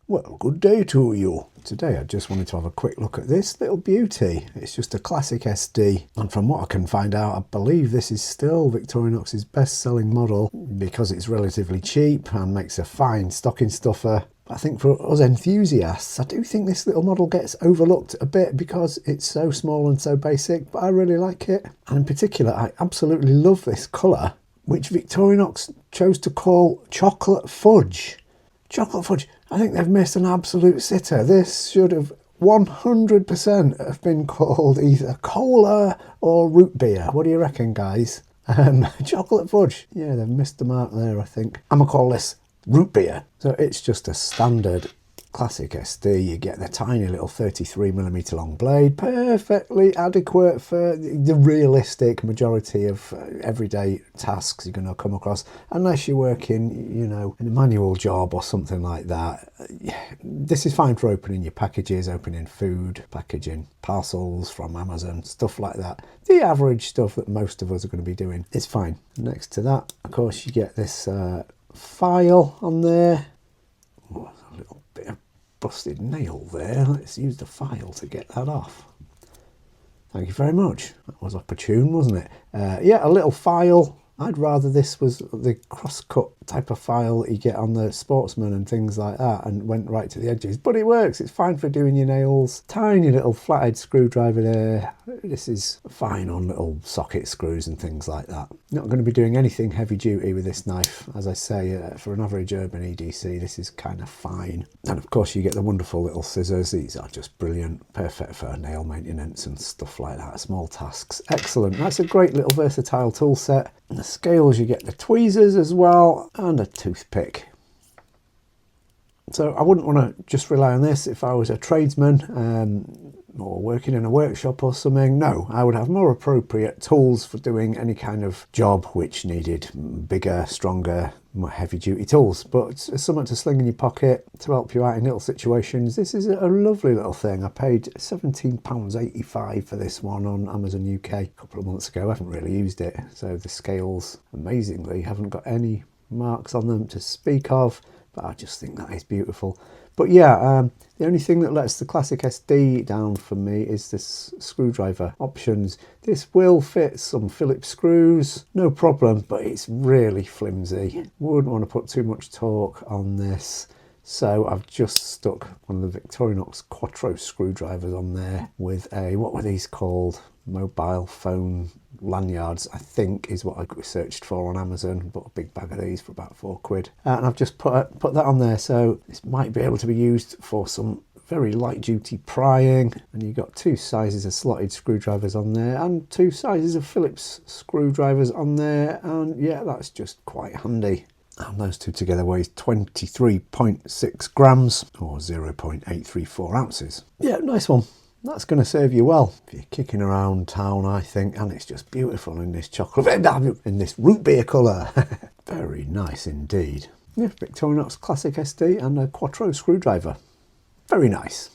Well, good day to you. Today I just wanted to have a quick look at this little beauty. It's just a classic SD, and from what I can find out, I believe this is still Victorinox's best-selling model because it's relatively cheap and makes a fine stocking stuffer. I think for us enthusiasts, I do think this little model gets overlooked a bit because it's so small and so basic, but I really like it. And in particular, I absolutely love this colour, which Victorinox chose to call chocolate fudge. Chocolate fudge. I think they've missed an absolute sitter. This should have 100% have been called either cola or root beer. What do you reckon, guys? Chocolate fudge. Yeah, they've missed the mark there, I think. I'm going to call this root beer. So it's just a standard classic SD. You get the tiny little 33mm long blade, perfectly adequate for the realistic majority of everyday tasks you're going to come across, unless you're working, you know, in a manual job or something like that. This is fine for opening your packages, opening food, packaging parcels from Amazon, stuff like that. The average stuff that most of us are going to be doing is fine. Next to that, of course, you get this file on there. Oh, a little bit of busted nail there. Let's use the file to get that off. Thank you very much. That was opportune, wasn't it? Yeah, a little file. I'd rather this was the cross-cut type of file that you get on the Sportsman and things like that, and went right to the edges. But it works. It's fine for doing your nails. Tiny little flathead screwdriver there. This is fine on little socket screws and things like that. Not going to be doing anything heavy duty with this knife. As I say, for an average urban EDC, this is kind of fine. And of course you get the wonderful little scissors. These are just brilliant. Perfect for nail maintenance and stuff like that. Small tasks. Excellent. That's a great little versatile tool set. And the scales, you get the tweezers as well, and a toothpick. So I wouldn't want to just rely on this if I was a tradesman or working in a workshop or something. No, I would have more appropriate tools for doing any kind of job which needed bigger, stronger, more heavy duty tools. But something to sling in your pocket to help you out in little situations. This is a lovely little thing. I paid £17.85 for this one on Amazon UK a couple of months ago. I haven't really used it. So the scales, amazingly, haven't got any marks on them to speak of. But I just think that is beautiful. But yeah, the only thing that lets the classic SD down for me is this screwdriver options. This will fit some Phillips screws, no problem, but it's really flimsy. Wouldn't want to put too much torque on this. So I've just stuck one of the Victorinox Quattro screwdrivers on there with a, what were these called? Mobile phone lanyards, I think, is what I searched for on Amazon. Bought a big bag of these for about £4. And I've just put that on there, so this might be able to be used for some very light duty prying. And you've got two sizes of slotted screwdrivers on there and two sizes of Phillips screwdrivers on there, and yeah, that's just quite handy. And those two together weigh 23.6 grams or 0.834 ounces. Yeah, nice one. That's going to serve you well if you're kicking around town, I think. And it's just beautiful in this chocolate, in this root beer colour. Very nice indeed. Yeah, Victorinox Classic SD and a Quattro screwdriver. Very nice.